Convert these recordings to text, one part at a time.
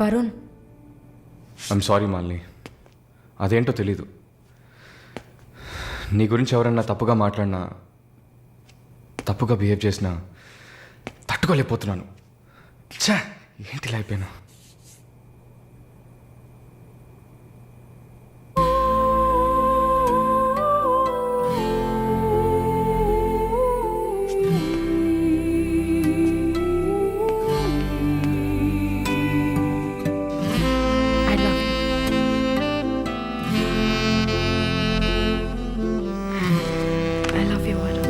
Varun, I'm sorry Malini, అదేంటో తెలీదు. నీ గురించి ఎవరన్నా తప్పుగా మాట్లాడినా, తప్పుగా బిహేవ్ చేసినా తట్టుకోలేకపోతున్నాను. ఛా, ఏంటి ఇలా అయిపోయాను. I love you. I love you, Varun.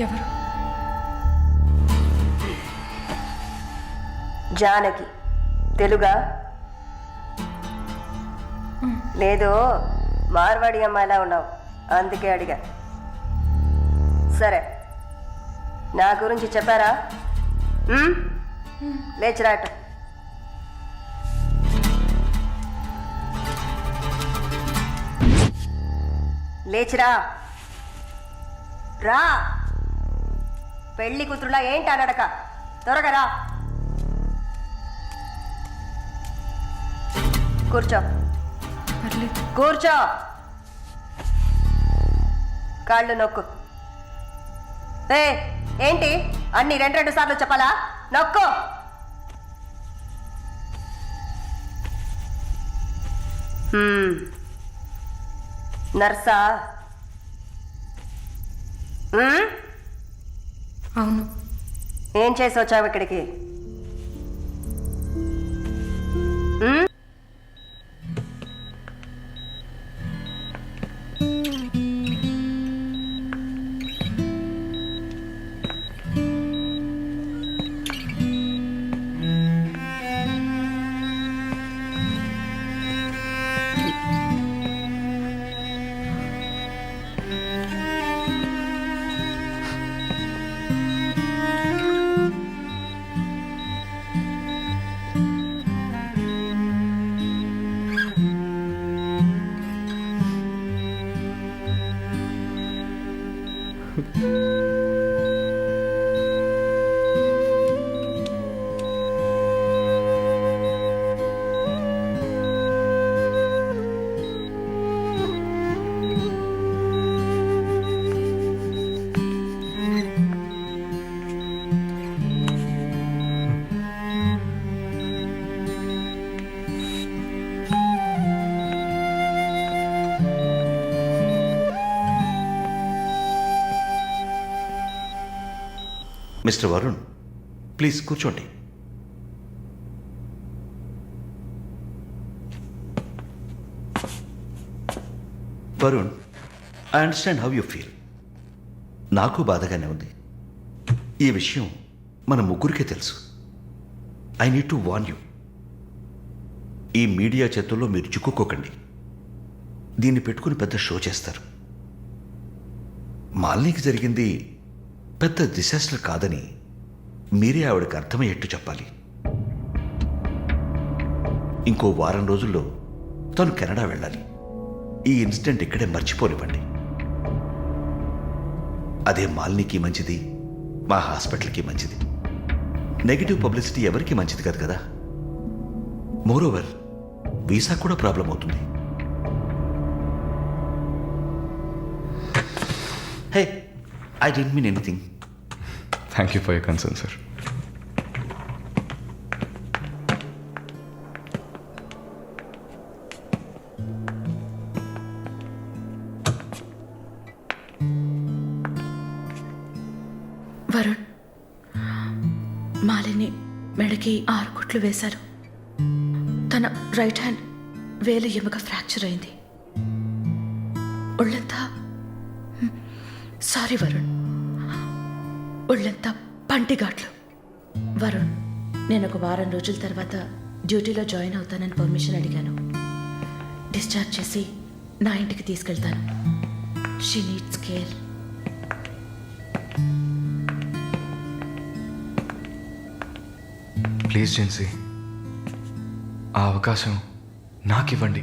ఎవరు? జానకి. తెలుగా? లేదు, మార్వాడి అమ్మాయిలా ఉన్నావు, అందుకే అడిగా. సరే, నా గురించి చెప్పారా? లేచిరాట. లేచిరా, రా. పెళ్లి కూతురులా ఏంటి అనడక, త్వరగా రా. కూర్చో. పర్లేదు. కూర్చో. కాళ్ళు నొక్కు. ఏంటి అన్ని రెండు సార్లు చెప్పాలా? నొక్కు. నర్సా? అవును. ఏం చేసి వచ్చావు ఇక్కడికి? మిస్టర్ వరుణ్, ప్లీజ్ కూర్చోండి. Varun, I understand how you feel. నాకు బాధగానే ఉంది. ఈ విషయం మన ముగ్గురికే తెలుసు. I need to warn you. ఈ మీడియా చేతుల్లో మీరు చిక్కుకోకండి. దీన్ని పెట్టుకుని పెద్ద షో చేస్తారు. మాలినికి జరిగింది పెద్ద డిసాస్టర్ కాదని మీరే ఆవిడకి అర్థమయ్యేట్టు చెప్పాలి. ఇంకో వారం రోజుల్లో తను కెనడా వెళ్ళాలి. ఈ ఇన్సిడెంట్ ఇక్కడే మర్చిపోనివ్వండి. అదే మాలినికి మంచిది, మా హాస్పిటల్కి మంచిది. నెగిటివ్ పబ్లిసిటీ ఎవరికి మంచిది కాదు కదా. మోరోవర్, వీసా కూడా ప్రాబ్లం అవుతుంది. హే, I didn't mean anything. Thank you for your concern, sir. Varun, Malini మెడకి 6 కుట్లు వేశారు. తన రైట్ హ్యాండ్ వేలు ఎముక ఫ్రాక్చర్ అయింది. ఒళ్ళంతా సారీ వరుణ్, ఒళ్ళంతా పంటిఘాట్లు. వరుణ్, నేను ఒక వారం రోజుల తర్వాత డ్యూటీలో జాయిన్ అవుతానని పర్మిషన్ అడిగాను. డిశ్చార్జ్ చేసి నా ఇంటికి తీసుకెళ్తాను. She needs care. Please Jincy, ఆ అవకాశం నాకు ఇవ్వండి.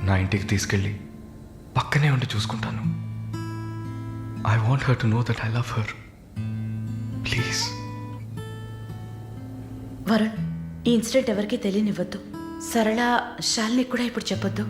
నా ఇంటికి తీసుకెళ్ళి పక్కనే ఉండి చూసుకుంటాను. I want her to know that I love her. Please. Varun, ఈ ఇన్సిడెంట్ ఎవరికీ తెలియనివ్వద్దు. సరళ, శాలిని కూడా ఇప్పుడు చెప్పొద్దు.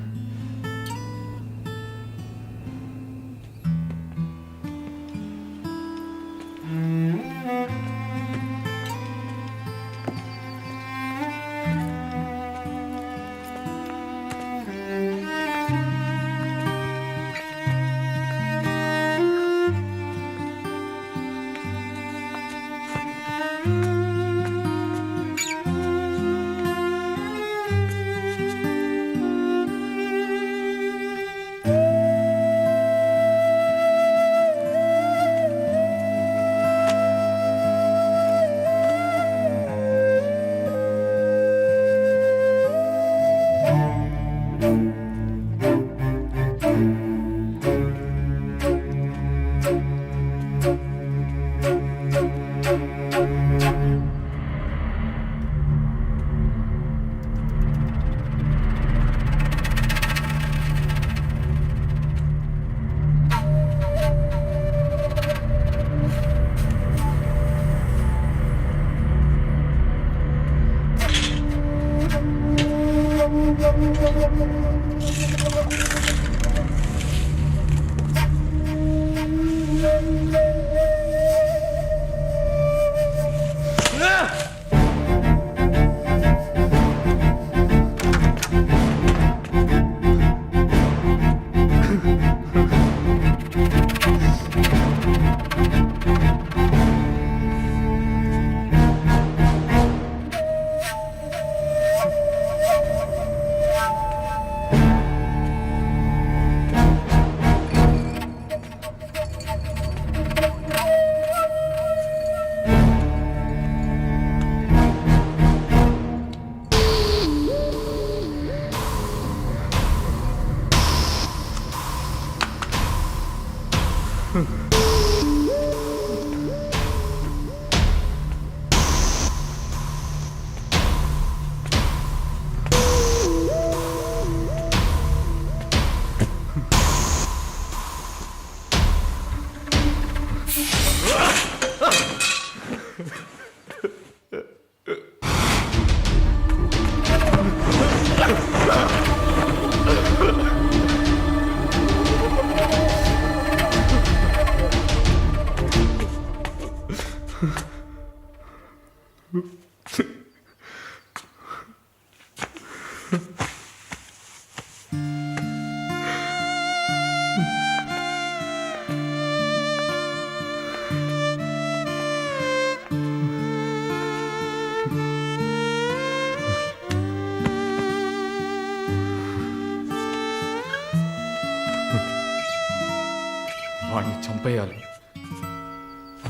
వాడిని చంపేయాలి.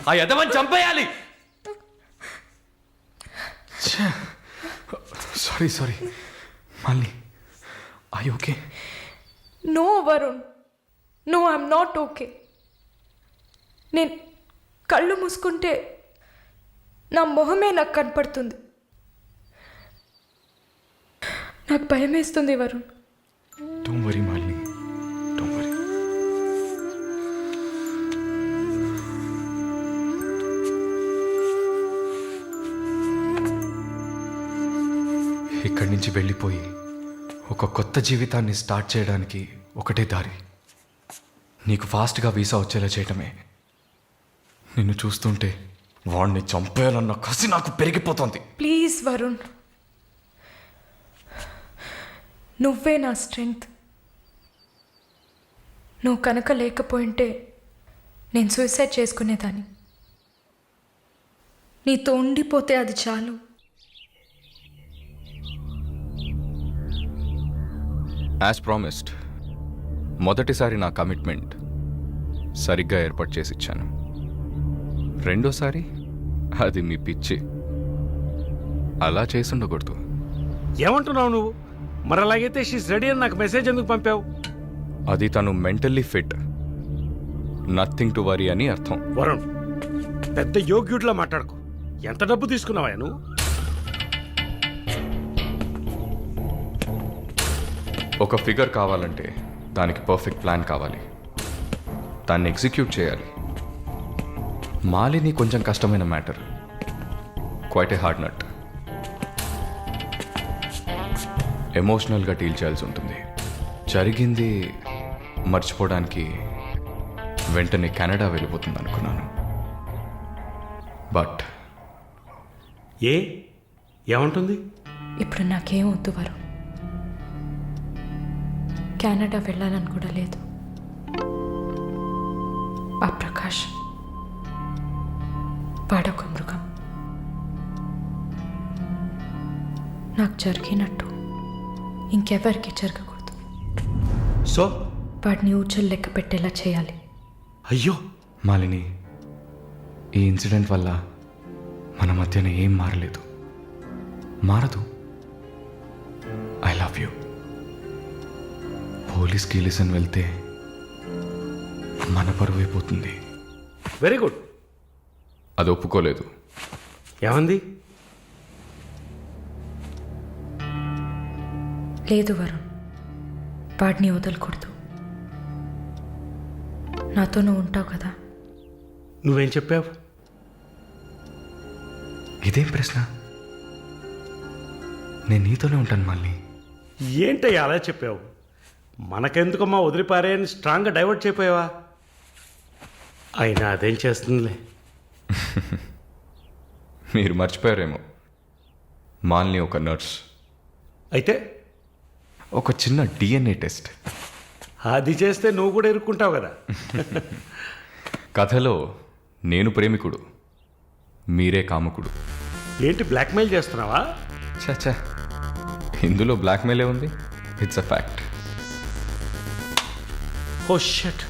ఆ యదవని చంపేయాలి. Sorry Malini, I okay? No Varun, no, I'm not okay. నేను కళ్ళు మూసుకుంటే నా మొహమే నాకు కనపడుతుంది. నాకు భయం వేస్తుంది Varun. Don't worry Malini, don't worry. ఇక్కడి నుంచి వెళ్ళిపోయి ఒక కొత్త జీవితాన్ని స్టార్ట్ చేయడానికి ఒకటే దారి. నీకు ఫాస్ట్గా వీసా వచ్చేలా చేయటమే. నిన్ను చూస్తుంటే వాడిని చంపేయాలన్న కసి నాకు పెరిగిపోతుంది. ప్లీజ్ వరుణ్, నువ్వే నా స్ట్రెంగ్త్. నువ్వు కనుక లేకపోయింటే నేను సూసైడ్ చేసుకునేదాన్ని. నీతో ఉండిపోతే అది చాలు. యాజ్ ప్రామిస్డ్, మొదటిసారి నా కమిట్మెంట్ సరిగ్గా ఏర్పాటు చేసి ఇచ్చాను. రెండోసారి అది మీ పిచ్చి. అలా చేసి ఉండకూడదు. ఏమంటున్నావు నువ్వు? మరి అలాగైతే షీస్ రెడీ అని నాకు మెసేజ్ ఎందుకు పంపావు? అది తను mentally fit, nothing to worry అని అర్థం. వరుణ్, పెద్ద యోగ్యుడిలా మాట్లాడుకో. ఎంత డబ్బు తీసుకున్నావా నువ్వు? ఒక ఫిగర్ కావాలంటే దానికి పర్ఫెక్ట్ ప్లాన్ కావాలి, దాన్ని ఎగ్జిక్యూట్ చేయాలి. మాలిని కొంచెం కష్టమైన matter, quite a hard nut. ఎమోషనల్గా డీల్ చేయాల్సి ఉంటుంది. జరిగింది మర్చిపోవడానికి వెంటనే కెనడా వెళ్ళిపోతుంది అనుకున్నాను. బట్ ఏమంటుంది? ఇప్పుడు నాకేం వద్దు వరుణ్. కెనడా వెళ్ళాలని కూడా లేదు. ఆ ప్రకాష్ వాడొక మృగం. నాకు జరిగినట్టు ఇంకెవరికి జరగకూడదు. సో వాడిని ఊచలు లెక్క పెట్టేలా చేయాలి. అయ్యో, మాలిని, ఈ ఇన్సిడెంట్ వల్ల మన మధ్యన ఏం మారలేదు, మారదు. I love you. పోలీస్కి లిసన్ వెళ్తే మన పరువు అయిపోతుంది. Very good. అది ఒప్పుకోలేదు. ఏమంది? లేదు వరుణ్, వాడిని వదలకూడదు. నాతో నువ్వు ఉంటావు కదా. నువ్వేం చెప్పావు? ఇదేం ప్రశ్న? నేను నీతోనే ఉంటాను మాలిని. ఏంటయ్యా అలా చెప్పావు? మనకెందుకమ్మా వదిలిపారే అని స్ట్రాంగ్గా డైవర్ట్ చేయపోయావా? అయినా అదేం చేస్తుందిలే. మీరు మర్చిపోయారేమో, మాలిని ఒక నర్స్. అయితే ఒక చిన్న DNA టెస్ట్. అది చేస్తే నువ్వు కూడా ఇరుక్కుంటావు కదా. కథలో నేను ప్రేమికుడు, మీరే కాముకుడు. ఏంటి బ్లాక్మెయిల్ చేస్తున్నావా? చచ్చా, ఇందులో బ్లాక్మెయిలే ఉంది. It's a fact. Oh shit,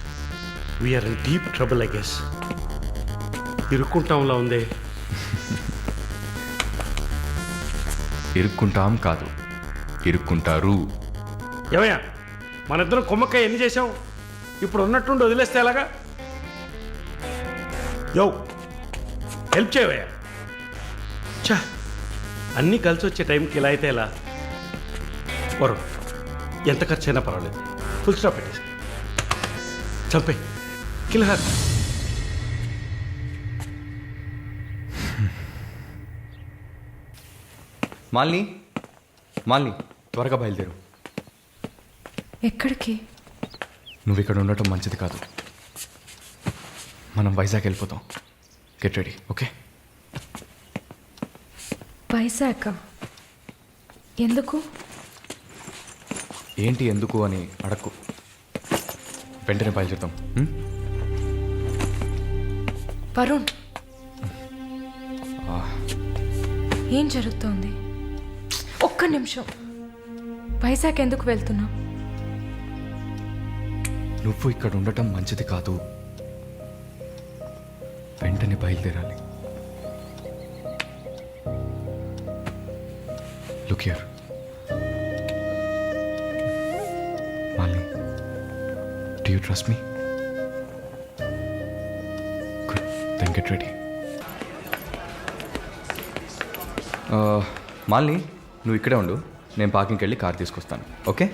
we're in deep trouble I guess. ఇరుక్కుంటాంలా ఉందే. ఇరుక్కుంటాం కాదు, ఇరుక్కుంటారు. ఏమయ్యా, మన ఇద్దరం కొమ్మక్కాయ ఎన్ని చేసాం? ఇప్పుడు ఉన్నట్టుండి వదిలేస్తే ఎలాగా? యో, హెల్ప్ చేయవయ్యా. చా, అన్నీ కలిసి వచ్చే టైంకి ఇలా అయితే ఎలా? వరుణ్, ఎంత ఖర్చు అయినా పర్వాలేదు, ఫుల్ స్టాప్ పెట్టేసి చంపే, కిల్హర్. మాలిని, మాలిని, త్వరగా బయలుదేరు. ఎక్కడికి? నువ్వు ఇక్కడ ఉండటం మంచిది కాదు. మనం వైజాగ్ వెళ్ళిపోతాం. Get ready, okay? వైజాగ్ ఎందుకు? ఏంటి ఎందుకు అని అడక్కు, వెంటనే బయలుదేరుతాం. వరుణ్, ఏం జరుగుతోంది? ఒక్క నిమిషం. వైజాగ్ ఎందుకు వెళ్తున్నావు? నువ్వు ఇక్కడ ఉండటం మంచిది కాదు, వెంటనే బయలుదేరాలి. Look here Malini, do you trust me? Good, then get ready. Malini, నువ్వు ఇక్కడే ఉండు, నేను పార్కింగ్కి వెళ్ళి కార్ తీసుకొస్తాను, ఓకే?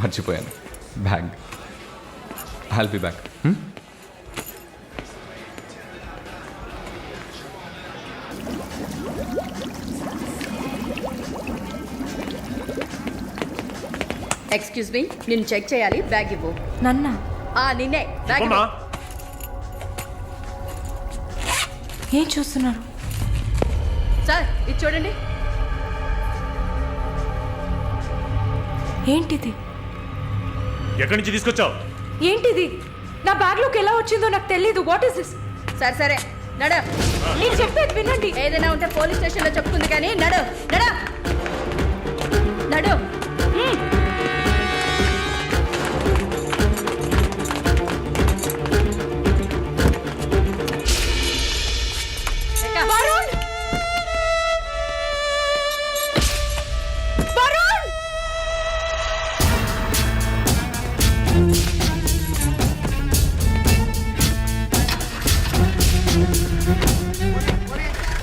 మర్చిపోయాను, bag. I'll be back. Excuse me, నేను చెక్ చేయాలి, బ్యాగ్ ఇవ్వు. నన్నా? నిన్నే బ్యాగ్ అమ్మా, ఇవ్వు. ఏం చూస్తున్నారు? సార్ ఇది చూడండి. ఏంటిది? ఎక్కడి నుంచి తీసుకొచ్చావు? ఏంటిది? నా బ్యాగ్లోకి ఎలా వచ్చిందో నాకు తెలీదు. What is this? సరే సరే నడు. నేను చెప్పేది వినండి. ఏదైనా ఉంటే పోలీస్ స్టేషన్లో చెప్తుంది కానీ నడు నడు నడు.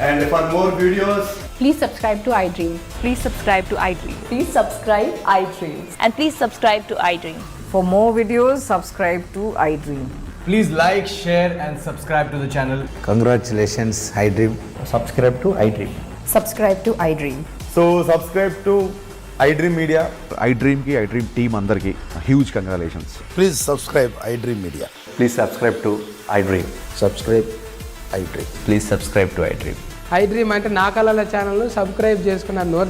And for more videos, Please subscribe to iDream. Please subscribe to iDream. Please subscribe iDream. And please subscribe to iDream. For more videos, subscribe to iDream. Please like, share, and subscribe to the channel. Congratulations, iDream. subscribe to iDream. Subscribe to iDream. So subscribe to iDream Media. iDream ki iDream team andarki huge congratulations. Please subscribe iDream Media. Please subscribe to iDream. Subscribe iDream. Please subscribe to iDream. iDream అంటే నా కళల channel subscribe చేసుకున్న note